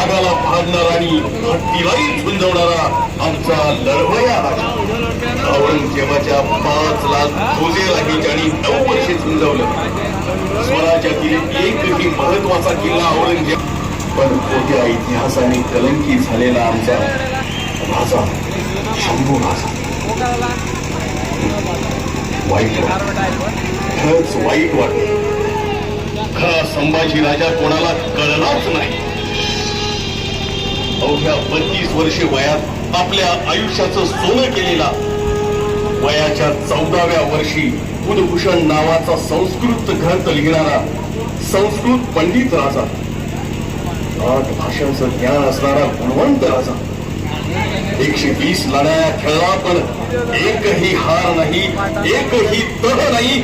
वाघाला फाडणारा आणि हत्तीलाही झुंजवणारा आमचा लढवया राजा औरंगजेबाच्या 5 लाख फौजेलाही ज्यांनी 9 वर्षे झुंजवलं. स्वराज्यातील एकही महत्वाचा किल्ला औरंगजेब पण खोट्या इतिहासाने कलंकी झालेला आमचा राजा शंभू राजा वाईट खरंच वाईट वाटत. खरा संभाजी राजा कोणाला कळलाच नाही. अवघ्या 32 वर्षे वयात आपल्या आयुष्याचं सोनं केलेला वयाच्या 14व्या वर्षी बुधभूषण नावाचा संस्कृत ग्रंथ लिहिणारा संस्कृत पंडित राजा, 8 भाषांचं ज्ञान असणारा गुणवंत राजा, 120 लढाया खेळला पण एकही हार नाही, एकही तह नाही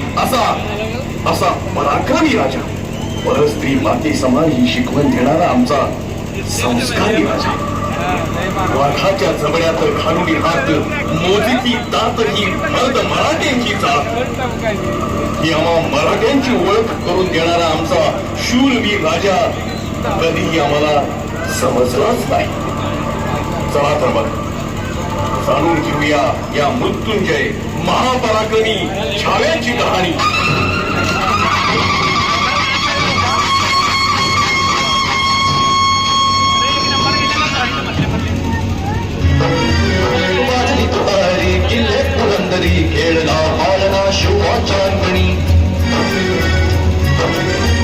असा पराक्रमी राजा, परस्त्री माती समान ही शिकवण देणारा आमचा संस्कारी राजा, वाघाच्या जबड्यात घालून हात मोजिती दात ही मर्द मराठ्यांची जात, ही आम्हा मराठ्यांची ओळख करून देणारा आमचा शूरवीर राजा कधीही आम्हाला समजलाच नाही. चला तर मग जाणून घेऊया या मृत्युंजय महापराक्रमी छाव्याची कहाणी. किल्ले पुरंदरी खेळला पाळणा शिवाचांगणी,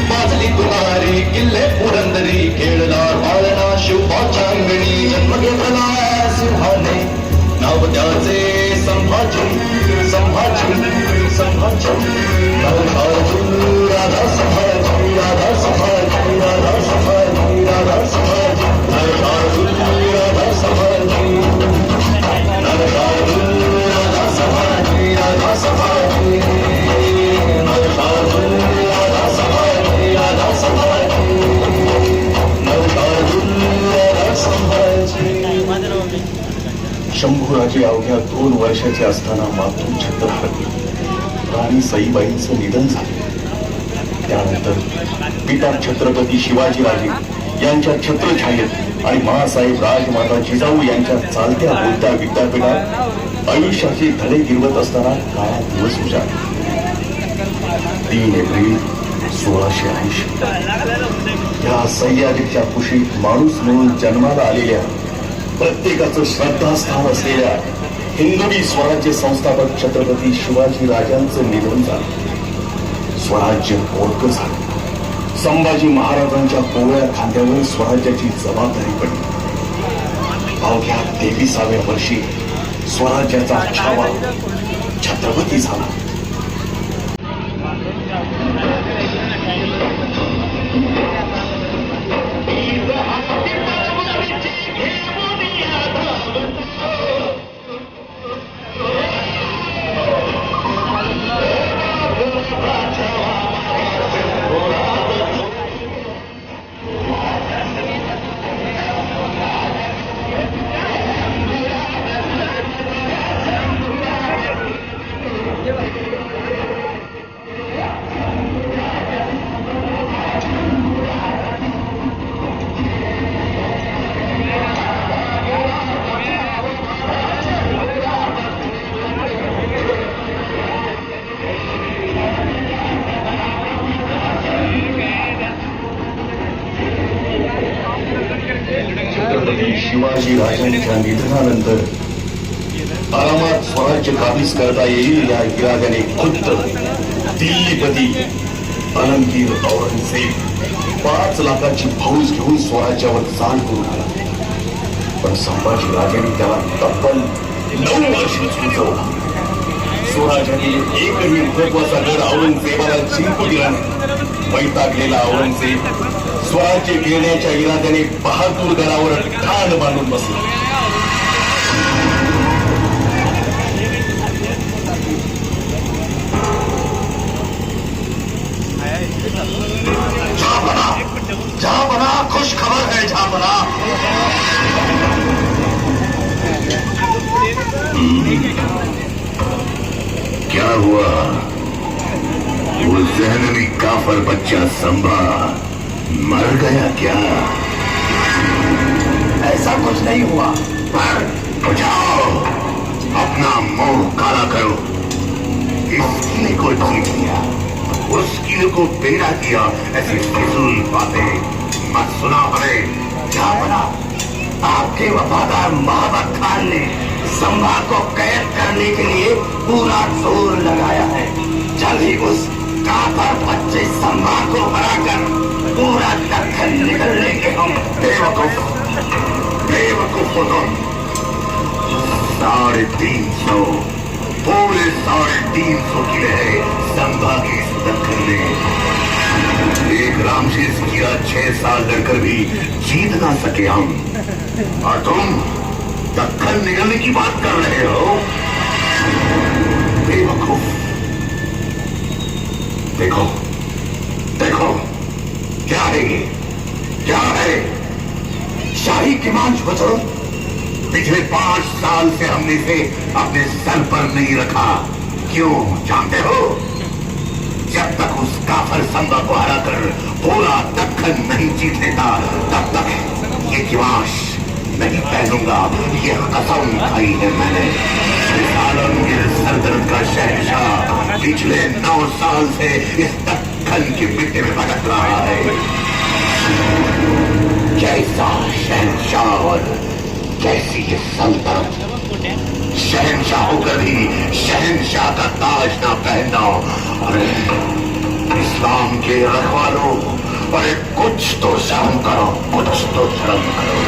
वाजली तुतारी किल्ले पुरंदरी खेळला पाळणा शिवाचांगणी, जन्म घेतला सिंहाने नाव त्याचे संभाजी संभाजी संभाजी, राधा संभाजी राधा संभाजी राधा संभाजी राधा संभाजी राधा संभाजी शंभूराजे अवघ्या 2 वर्षाचे असताना मातृ छत्र हरपली. राणी सईबाईंचं निधन झाले. त्यानंतर पिता छत्रपती शिवाजीराजे यांच्या छत्रछायेत आणि मासाहेब राजमाता जिजाऊ यांच्या चालत्या बोलत्या विद्यापीठात आयुष्याचे धडे गिरवत असताना काळा दिवस उजाडला. 3 एप्रिल 1680 या सह्याद्रीच्या कुशीत माणूस म्हणून जन्माला आलेल्या, प्रत्येकाचं श्रद्धास्थान असलेल्या हिंदवी स्वराज्य संस्थापक छत्रपती शिवाजी राजांचं निधन झालं. स्वराज्य मोडकं झालं. संभाजी महाराजांच्या कोवळ्या खांद्यावर स्वराज्याची जबाबदारी पडली. अवघ्या 23व्या वर्षी स्वराज्याचा छावा छत्रपती झाला. शिवाजी राजांच्या निधनानंतर आरामात स्वराज्य काबीज करता येईल या इराद्याने खुद्द दिल्लीपती अलमगीर औरंगजेब 5 लाखाची फौज घेऊन स्वराज्यावर चाल करून आला. पण संभाजी राजांनी त्याला तब्बल 9 वर्ष झुंजवला. स्वराज्यातील एकही महत्वाचा गड औरंगजेबाला जिंकू दिला नाही. वैतागलेला औरंगजेब स्वराज्य घेण्याच्या इराद्याने बहादूर गडावर ठाण बांधून बसला. जहांपना खुश खबर है जहांपना. क्या हुआ? वो जहनवी काफर बच्चा संभा मर गया क्या? को जीत लिया, उस किले को बेड़ा किया, ऐसी फिजूल बातें मत सुना हमें। क्या बना, आपके वफादार महाबत खान ने संभा को कैद करने के लिए पूरा जोर लगाया है। जल्द ही उस काफर बच्चे संभा को हराकर पूरा दक्कन निकल लेंगे हम। बेवकूफ, बेवकूफ हो तुम। 350 पूरे 350 किले है संभा के इस दक्कन में। एक रामशेष किया 6 साल लड़कर भी जीत ना सके हम, और तुम दक्कन निकलने की बात कर रहे हो। बेवकूफ। देखो देखो, क्या है ये, क्या है? शाही किमांश बचो। पिछले 5 साल से हमने इसे अपने सर पर नहीं रखा। क्यों जानते हो? जब तक उस काफर संभा को हराकर पूरा दक्कन नहीं जीत लेता, तब तक ये किमांश नहीं पहनूंगा। ये कसम खाई है मैंने। आलमगीर सल्तनत का शहंशाह पिछले 9 साल से इस दक्कन की मिट्टी में भटक रहा है। कैसा शहंशाह और कैसी ये सल्तनत। शहंशाह होकर भी शहंशाह का ताज ना पहनना। अरे इस्लाम के रखवालों, अरे कुछ तो शर्म करो, कुछ तो शर्म करो।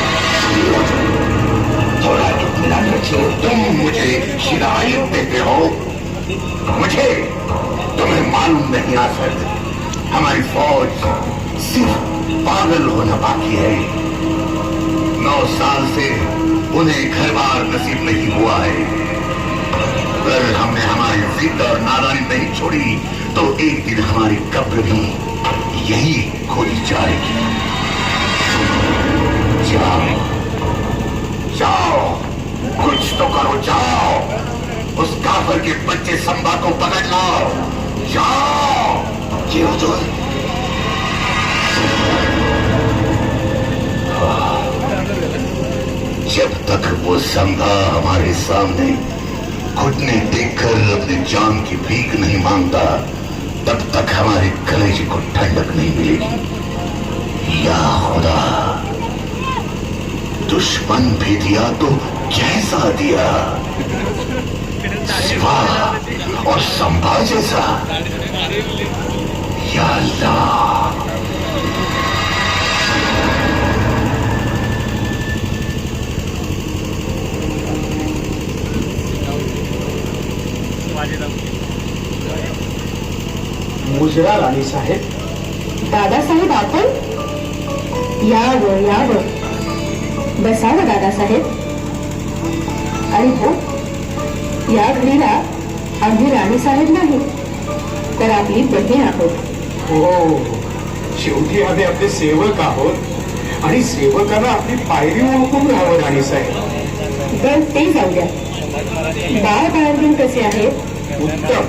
थोड़ा चुप मिला रखिए। तुम मुझे हिदायत देते हो, मुझे तुम्हें मालूम नहीं आ सकता हमारी फौज सिर्फ पागल होना बाकी है। 9 साल से उन्हें घर बार नसीब नहीं हुआ है। अगर हमने हमारी जिद और नादानी नहीं छोड़ी तो एक दिन हमारी कब्र भी यही खोदी जाएगी। जाओ जाओ, कुछ तो करो, जाओ उस काफर के बच्चे संभा को पकड़ लाओ। जाओ। जी हुजूर। जब तक वो संभा हमारे सामने घुटने देखकर अपनी जान की भीख नहीं मांगता, तब तक हमारे कलेजे को ठंडक नहीं मिलेगी। या खुदा, दुश्मन भी दिया तो कैसा दिया, सिवा और संभा जैसा। या अल्लाह। मुजरा राणी साहेब. दादासाहेब आपण यावं यावं. बसावं दादासाहेब. आणि हो, या घडीला आम्ही राणीसाहेब नाही तर आपली बहीण आहोत. हो, शेवटी आम्ही आपले सेवक आहोत आणि सेवकांना आपली पायरी ओळखून राहावं राणी साहेब. पण ते जाऊ द्या. बाळ बाळगून कसे आहेत? उत्तम.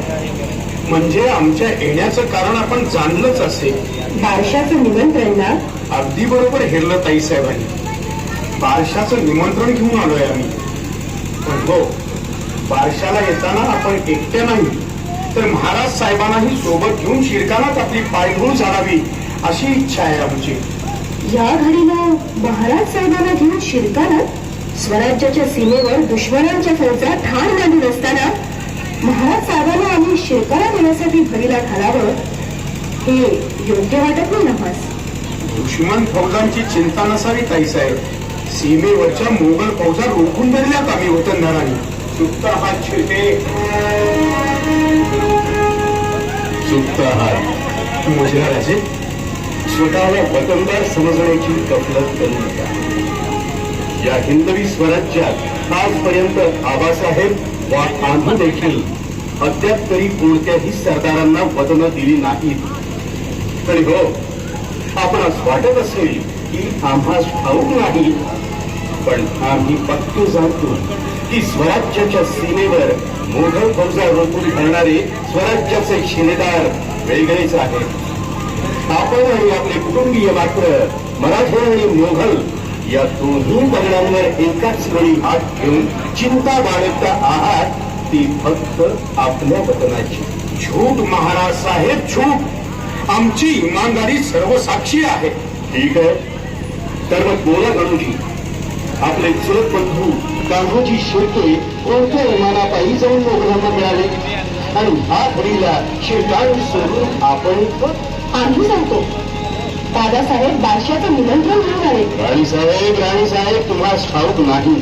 म्हणजे आमच्या येण्याचं कारण आपण जाणलंच असेल. बारशाचं निमंत्रण ना? अगदी बरोबर हेरलं ताई साहेबांनी. बारशाचं निमंत्रण घेऊन आलोय आम्ही. पण हो, बारशाला येताना आपण एकट्या नाही तर महाराज साहेबांनाही सोबत घेऊन शिरकानात आपली पायघोळ झाडावी अशी इच्छा आहे आमची. या घडीला महाराज साहेबांना घेऊन शिरकानात स्वराज्याच्या सीमेवर दुश्मनांच्या फौजा ठाण बांधून असताना महाराज साहेबांना आम्ही शिरकाना येण्यासाठी भरीला घालावं हे योग्य वाटत नाही नव्हस. दुश्मन फौजांची चिंता नसावी ताईसाहेब. सीमेवरच्या मोगल फौजा रोखून धरल्यात आम्ही वतनदारांनी. चुकता आहात शिरके, चुकता आहात. मुजरा राजे, स्वतःला वतनदार समजण्याची गफलत करू नका. या हिंदवी स्वराज्यात आजपर्यंत आबासाहेब वा आम्ही देखील अद्याप तरी कोणत्याही सरदारांना वतनं दिली नाहीत. तरी हो, आपणास वाटत असेल की आम्हास ठाऊक नाही, पण आम्ही पक्के जाणतो की स्वराज्याच्या सीमेवर मोगल फौजा रोखून धरणारे स्वराज्याचे शिलेदार वेगळेच आहेत. आपण आणि आपले कुटुंबीय मात्र मराठे आणि मोघल या दोन्ही बंगल्यांवर एकाच वेळी हात घेऊन चिंता बाळगता आहात ती फक्त आपल्या वतनाची. झूठ महाराज साहेब, झूठ. आमची इमानदारी सर्व साक्षी आहे. ठीक आहे, तर मग बोला गणूजी. आपले चुलत बंधू कान्होजी शेळके कोणत्या विमानापायी जाऊन मोगलांना मिळाले आणि ह्या घडीला शिरकांड सोडून आपण आम्ही सांगतो, दादासाहेब बादशाचं निमंत्रण घेऊन आले. राणीसाहेब तुम्हाला ठाऊक नाही.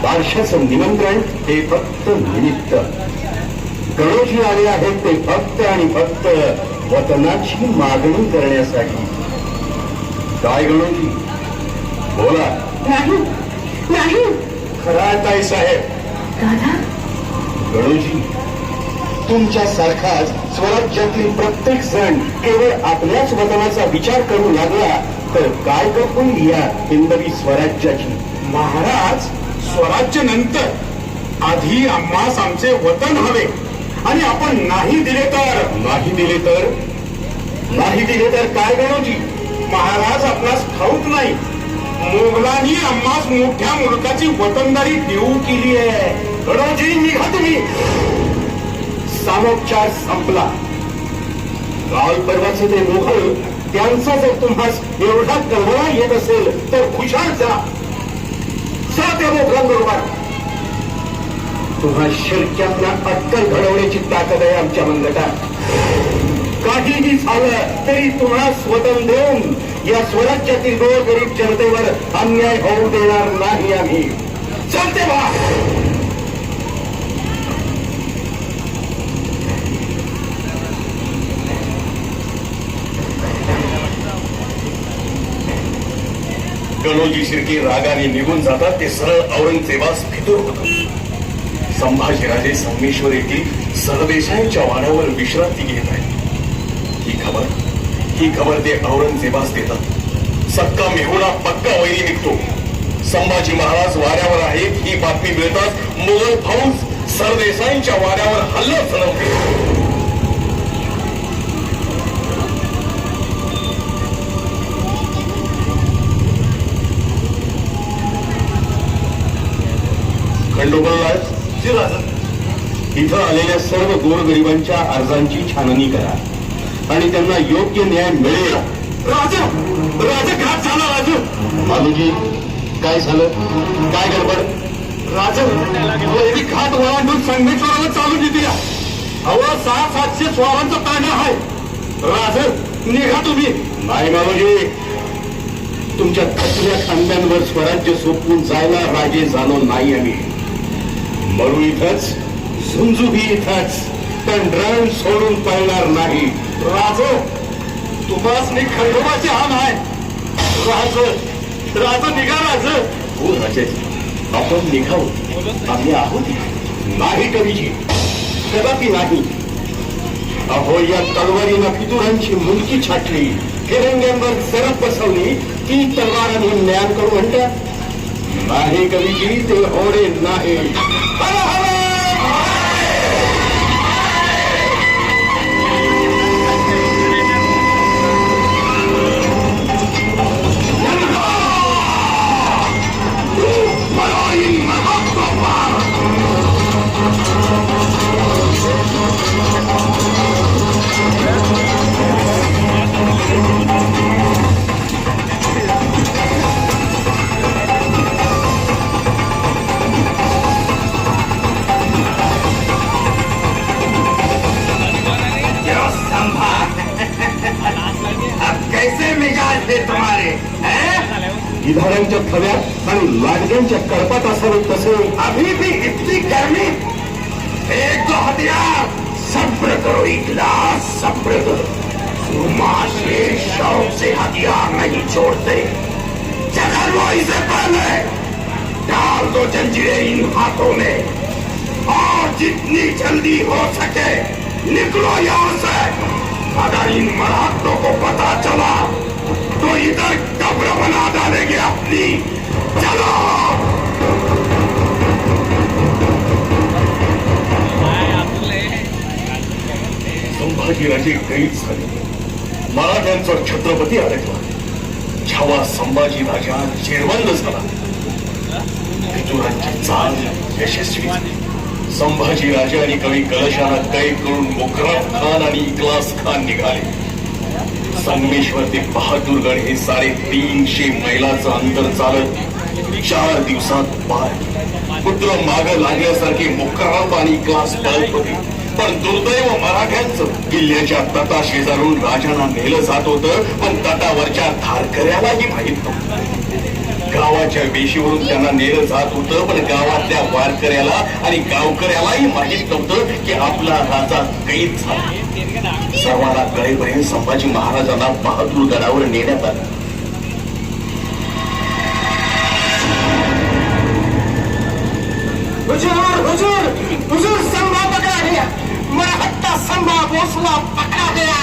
बादशाचं निमंत्रण हे फक्त निमित्त. गणोजी आले आहेत ते फक्त आणि फक्त वतनाची मागणी करण्यासाठी. काय गणोजी, बोला. नाही नाही खरा ताई साहेब. दादा, गणोजी, तुमच्यासारखाच स्वराज्यातील प्रत्येक जण केवळ आपल्याच वतनाचा विचार करू लागला तर काय करून या हिंदवी स्वराज्याची. महाराज, स्वराज्य नंतर आधी आम्हास आमचे वतन हवे आणि आपण नाही दिले तर काय गणोजी. महाराज, आपणास ठाऊक नाही, मोगलांनी आम्हास मोठ्या मुलकाची वतनदारी देऊ केली आहे. गणोजी, निघा तुम्ही. सामोपचार संपला. काल परवाचे ते मोघल, त्यांचा जर तुम्हाला एवढा कळवळा येत असेल तर हुशार जा त्या मोघलांबरोबर. तुम्हा शिरक्यातला अक्कल घडवण्याची ताकद आहे आमच्या मनगटात. काहीही झालं तरी तुम्हाला स्वतंत्र देऊन या स्वराज्यातील गोरगरीब जनतेवर अन्याय होऊ देणार नाही आम्ही. चलते वा. गणोजी शिर्के रागाने निघून जातात ते सरळ औरंगजेबास फितूर होतात. संभाजीराजे संगमेश्वर येथील सरदेशाईच्या वाड्यावर विश्रांती घेत आहेत. ही खबर ते औरंगजेबास देतात. सक्का मेहुणा पक्का वैरी निघतो. संभाजी महाराज वाड्यावर आहेत ही बातमी मिळताच मुघल फौज सरदेसाईंच्या वाड्यावर हल्ला चढवते. खंडोबाला इथं आलेल्या सर्व गोरगरिबांच्या अर्जांची छाननी करा आणि त्यांना योग्य न्याय मिळेल. राजा घात झाला. मालूजी, काय झालं? काय गडबड? वैरी घाट ओलांडून संगमेश्वराला चालू देते. हवा 600-700 स्वारांचा तांडा आहे. निघा तुम्ही. नाही मालूजी, तुमच्या थकल्या खांद्यांवर स्वराज्य सोपवून जायला राजे झालो नाही आम्ही. मरू इथंच, झुंजुबी इथंच, पण रण सोडून पळणार नाही. तुम्हास मी खंडोबाची हान आहे. निघा. हो राजाजी, आपण निघावं. आम्ही आहोत. नाही कवीजी, कदापि नाही. अहो, या तलवारीनं फितुरांची मुलकी छाटली, फिरंग्यांवर सरप बसवली, ती तलवाराने ज्ञान करू म्हणतात. नाही कवीजी, ते होणे नाही. गिधारांच्या थव्यात आणि लाडक्यांच्या करपात असावे तसे. अभी भी इतनी गर्मी. एक तो हथियार. सब्र करो इखलास, सब्र करो. सुमाशे शौक से हथियार नहीं छोड़ते. चल वो इसे पहले डाल दो जंजीरें इन हाथों में और जितनी जल्दी हो सके निकलो यहाँ से. अगर इन मराठों को पता चला तो इधर कब्र बना डालेंगे अपनी. चलो. संभाजीराजे कैद झाले. मराठ्यांचा छत्रपती अडकला. छावा संभाजी राजा जेरबंद झाला. फितुरांची चाल यशस्वी झाली. संभाजी राजे आणि कवी कलशाला कैद करून मुकरब खान आणि इकलास खान निघाले. संगमेश्वर ते बहादूरगड हे 350 मैलाचं अंतर चालत 4 दिवसात पार. पुत्र माग लागल्यासारखे मुकरब आणि इकलास पळत होते. पण दुर्दैव मराठ्यांचं किल्ल्याच्या तटा शेजारून राजांना नेलं जात होतं. पण तटावरच्या धारकऱ्यालाही माहित नव्हतं. गावाच्या वेशीवरून त्यांना नेलं जात होतं. पण गावातल्या वारकऱ्याला आणि गावकऱ्यालाही माहित नव्हतं की आपला राजा कैद झाला. सर्वांना कळेपर्यंत संभाजी महाराजांना बहादूरगडावर नेण्यात आलं. हुजूर हुजूर हुजूर, संभा पकड़ा गया, मरहट्टा संभा भोसला पकड़ा गया.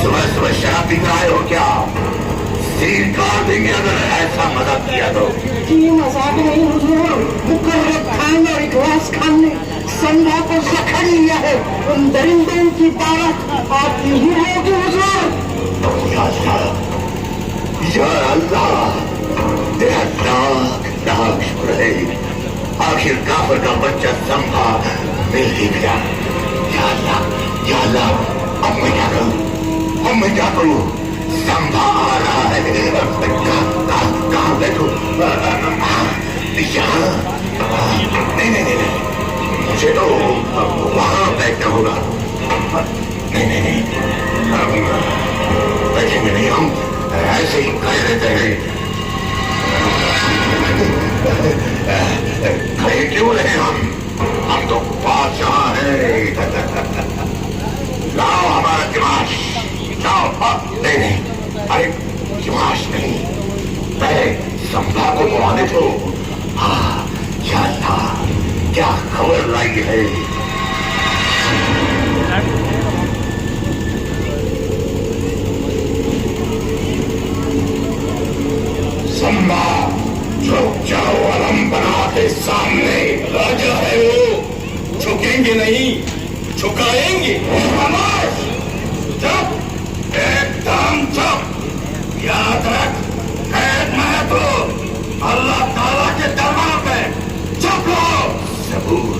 सुबह सुबह शराब पी रहे हो क्या? सील काट देंगे अगर ऐसा मदद किया तो. ये मजाक नहीं हुजूर, मुकर्रब खान और इखलास खान ने संभा को जखड़ लिया है. उन दरिंदों की दावत आप नहीं होगी हुजूर. या अल्लाह, तेरा लाख लाख शुक्र है. आखिर काफर का बच्चा संभा मिल ही गया. या अल्लाह, अब मैं क्या करूं? संभा आ रहा है. कहाँ बैठो? यहाँ? नहीं, मुझे तो वहां बैठना होगा. नहीं, बैठेंगे नहीं, हम ऐसे ही खड़े रहते हैं. खड़े क्यों रहे हम तो बादशाह हैं. लाओ हमारा दिमाग, लाओ. नहीं, अरे दिमाग नहीं, पहले संभा को तो आने दो. हाँ, या अल्लाह, क्या खबर लाई है. संभा, झुक जाओ अलम्बरा के सामने. राजा है वो, झुकेंगे नहीं, झुकाएंगे. खामोश, चुप, एकदम चुप. याद रख, कैद में तो अल्लाह ताला के दरबार पे. चुप लो. सबूर,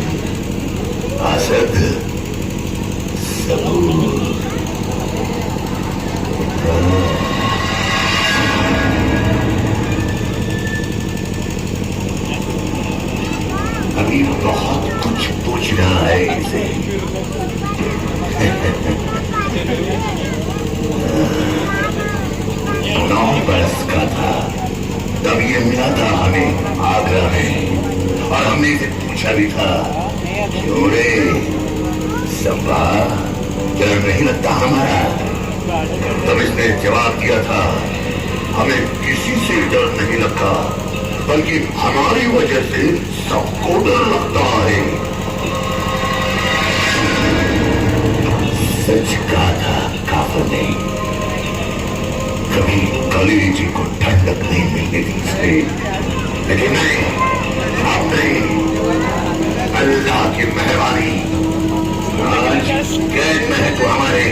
असद, सबूर. अभी बहुत कुछ पूछना है इसे. 9 बरस का था तब ये मिला था हमें आगरा में. और हमने इसे पूछा भी था, क्यों रे संभा, डर नहीं लगता हमारा? तब इसने जवाब दिया था, हमें किसी से डर नहीं लगता, बल्कि हमारी वजह से सबको डर लगता है. सच कहा था काफर ने. कभी कलेजी को ठंडक नहीं मिलने दी इसने. लेकिन नहीं, अब नहीं. अल्लाह की मेहरबानी, आज कैद में है तो हमारे.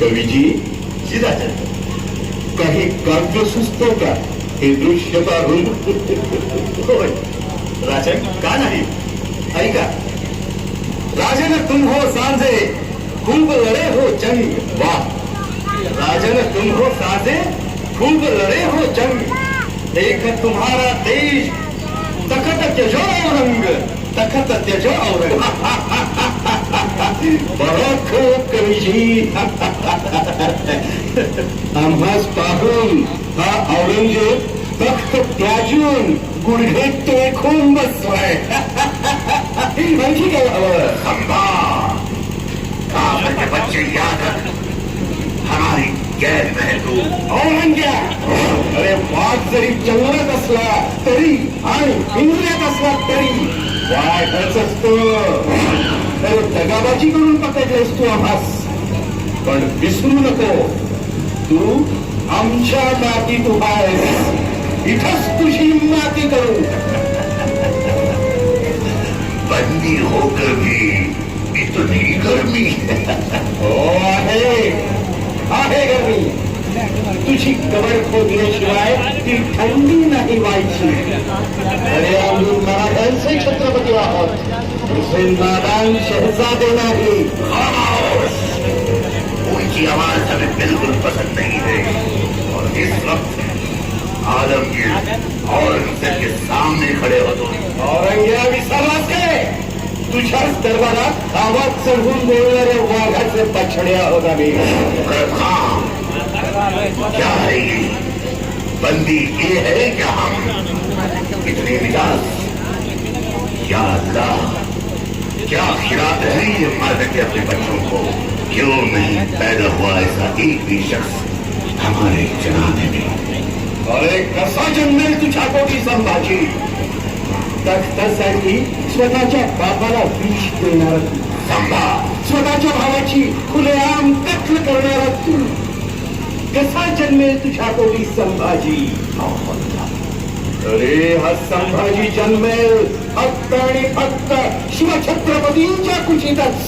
कवीजी, राजन, काही काव्य सुचतो का हे दृश्य पाहून? होय राजन, का नाही? ऐका. राजन तुम हो सांझे, खूब लड़े हो जंग. वाह. राजन तुम हो सांझे, खूब लड़े हो जंग. देख तुम्हारा देश, तखत त्यजो औरंग, तखत त्यजो औरंग. बहुत खूप कवीजी. आम्हास पाहून हा औरंगजेब तख्त त्याजून गुडघे टेकून बसलाय. आणखी काय हवं? संभा, काफर के बच्चे याद रख, हमारी कैद में तू. औरंग्या, अरे वाघ जरी जंगलात असला तरी आणि पिंजऱ्यात असला तरी वाघच असतो. तर दगाबाजी करून पकडलेस तू आम्हास. पण विसरू नको, तू आमच्या मातीत उभा आहेस. इथंच तुझी माती करू. बंदी होकर भी इतनी गर्मी हो आहे गर्मी. तुझी कबर खोदल्याशिवाय ती थंडी नाही व्हायची. अरे आम्ही मराठ्यांचे छत्रपती आहोत, तुझे नादान शहजादे नाही. उनकी आवाज हमें बिल्कुल पसंद नहीं है और इस वक्त आलमगीर औरंगजेब के सामने खडे होतो. औरंग्या विसरलास काय? तुझ्याच दरबारात आवाज चढवून बोलणाऱ्या वाघाचे बछडे आहोत आम्ही. क्या है ये? बंदी ये है क्या हम? इतने मिजाज, या अल्लाह, क्या खिलाते हैं ये मर्द के अपने बच्चों को? क्यों नहीं पैदा हुआ ऐसा एक भी शख्स हमारे जनाने में? अरे कसा जन्मेल तुझ्या पोटी संभाजी? तख्तासाठी स्वतःच्या बापाला विष देणार तू, संभा स्वतःच्या भावाची खुलेआम कत्ल करणारा तू. कसा जन्मेल तुझ्या पोटी संभाजी? अरे हा संभाजी जन्मेल फक्त आणि फक्त शिवछत्रपतींच्या कुशीतच.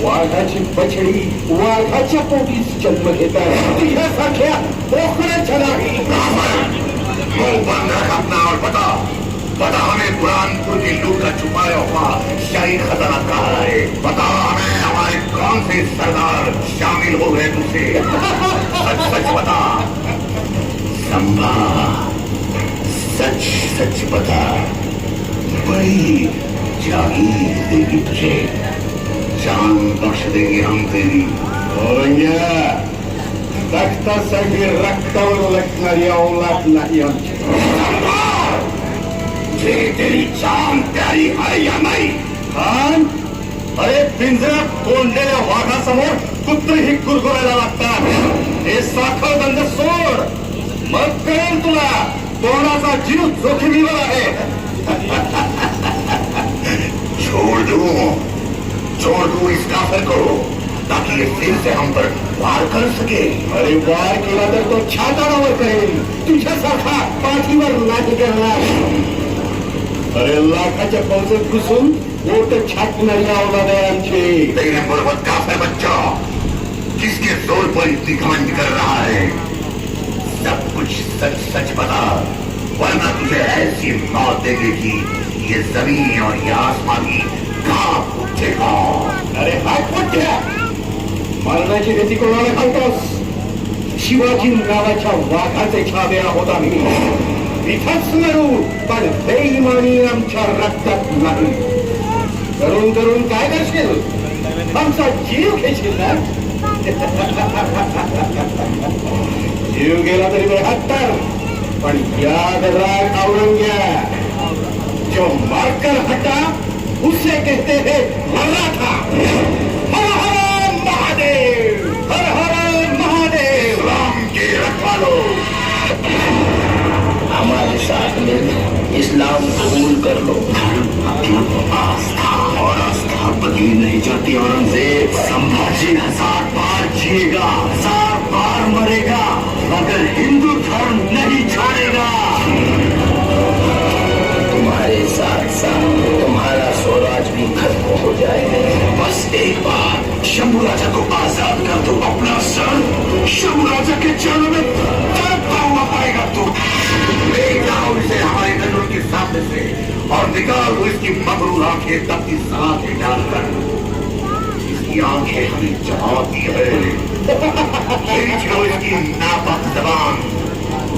वाघाची बछडी वाघाच्या पोटीच जन्म घेतात, तुझ्यासारख्या पोखराच्या नाही. मुंह बंद रख अपना और बता हमें बुरहानपुर की लूट का छुपाया हुआ शाही खजाना कहाँ है? बता हमें हमारे कौन से सरदार शामिल हो गए तुझसे? सच सच बता संभा, सच सच बता. बड़ी जागीर देगी तुझे, जान बख्श देंगे हम तेरी. औरंग्या, रक्तासाठी रक्तावर उलटणारी औलाद नाही आमची. तुझे तेरी जान प्यारी है या नाही? खान, अरे पिंजऱ्यात कोंडलेल्या वाघासमोर कुत्रीही कुरकुरायला लागतात. हे साखर बंद सोड, मग कळेल तुला कोणाचा जीव जोखमीवर आहे. छोड़ दू इस काफिर को, ताकि ये फिर से हम पर वार कर सके. अरे वार केला तर तो छाताडावर करेल, तुझ्यासारखा पाठीवर नाही करणार. अरे लाखाच्या फौजेत घुसून बोट छाटणारी औलाद आहे आमची. तेरे मुर्बत काफिर बच्चा, किसके जोर पर इतनी घमंड कर रहा है? सब कुछ सच सच बता, वरना तुझे ऐसी मौत देगी कि ये जमीन और ये आसमान भी कांप उठेगा. अरे हात मोठ्या, मरणाची भीती कोणाला घालतोस? शिवाजी नावाच्या वाघाचे छावे आहोत आम्ही. इथंच मरू, पण बेईमानी आमच्या रक्तात नाही. करून करून काय करशील? आमचा जीव घेशील ना? जीव गेला तरी 72, पण याद राख औरंग्या, जो मारकर हटा उसे कहते हैं मराठा. हर हर महादेव, हर हर महादेव. राम के रखवालो, हमारे साथ में इस्लाम कबूल कर लो. आस्था और आस्था बदली नहीं जाती औरंगजेब. संभाजी 1000 बार जिएगा, 1000 बार मरेगा, मगर हिंदू धर्म नहीं छोड़ेगा. तुम्हारे साथ साथ तुम्हारा स्वराज भी खत्म हो जाएगा. बस एक बार शंभू राजा को आजाद कर दो. अपना सर शंभू राजा के चरणों में तड़पता हुआ पाएगा तू. ले जाओ इसे हमारे नजरों के सामने से और निकाल दो इसकी मगरूर आंखें तपती सलाखें डालकर. इसकी आंखें हमें जमाती है. खींच लो इसकी नापाक जबान,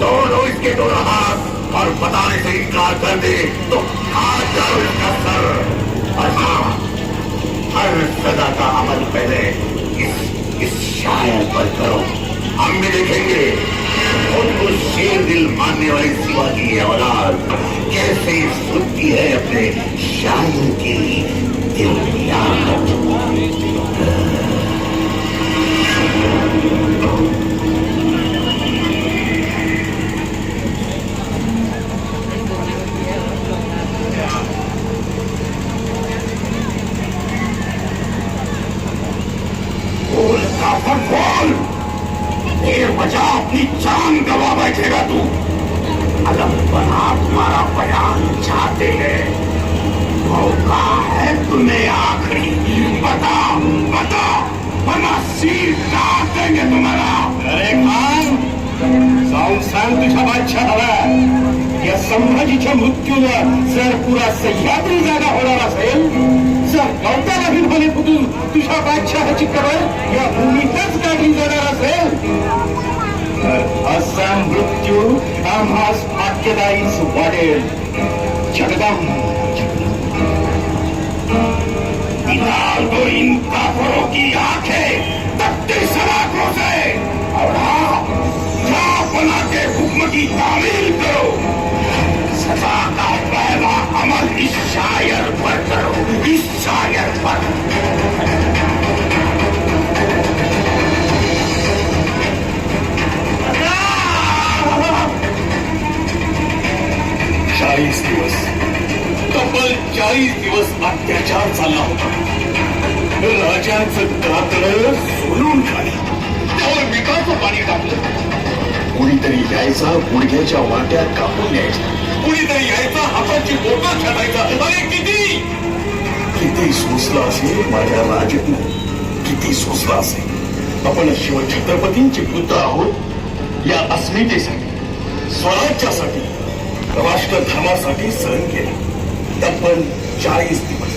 तोड़ लो इसके दोनों हाथ और बताने से इनकार कर दे तो काट डालो इसका सर. और हाँ, हर सजा का अमल पहले इस शायर पर करो. हम भी देखेंगे उनको शेर दिल मानने वाली शिवाजी की औलाद कैसे सुनती है अपने शायर की दिल याद. बचा अपनी जान गवा बैठेगा तू. अलग बना तुम्हारा बयान चाहते हैं मौका है तुम्हें आखिरी। बताओ बताओ, वरना सिर काट देंगे तुम्हारा। अरे खान, जाऊन सांग तुझ्या बादशाहाला, या संभाजीच्या मृत्यूनं जर पुरा सह्याद्री जागा होणार असेल, जर गवताला हिरवणे फुटून तुझ्या बादशहाची कबर या भूमीतच काढली जाणार असेल, तर असा मृत्यू आम्हास भाग्यदायीच वाढेल. जगदंब निकाल दो इन काफरों की आंखें तख्ते सलाखों से और हाँ, जाओ बना के हुक्म की तामील करो। सजा का पहला अमल इस शायर पर करो, इस शायर पर। तब्बल 40 दिवस अत्याचार चालला होता. राजांचं कातडं सोलून काढलं, त्यावर मिठाचं पाणी टाकलं. कुणीतरी यायचा, गुडघ्याच्या वाट्यात कापून न्यायचा, कुणीतरी यायचा, हाताची बोटं छाटायचा. अरे किती सोसला असेल माझ्या राजानं, किती सोसला असेल. आपण शिवछत्रपतींचे पुत्र आहोत. या अस्मितेसाठी, स्वराज्यासाठी, राष्ट्रधर्मासाठी सहन केलं. तब्बल 40 दिवस.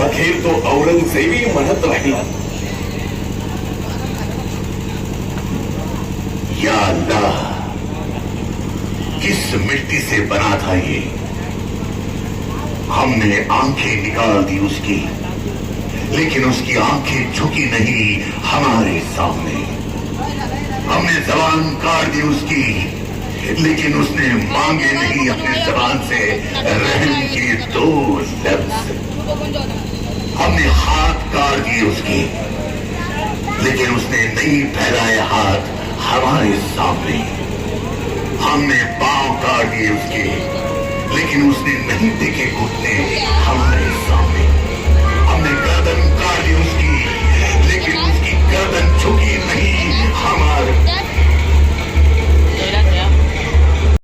अखेर तो औरंगजेबी म्हणत राहिला, या अल्लाह, किस मिट्टी से बना था ये? हमने आंखें निकाल दी उसकी, लेकिन उसकी आंखें झुकी नहीं हमारे सामने. हमने जबान काट दी उसकी, लेकिन उसने मांगे नहीं अपनी जबान से रहम के 2 लफ्ज. हमने हाथ काट दिए उसकी, लेकिन उसने नहीं फैलाए हाथ हमारे सामने. हमने पांव काट दिए उसके, लेकिन उसने नहीं टेके घुटने हमारे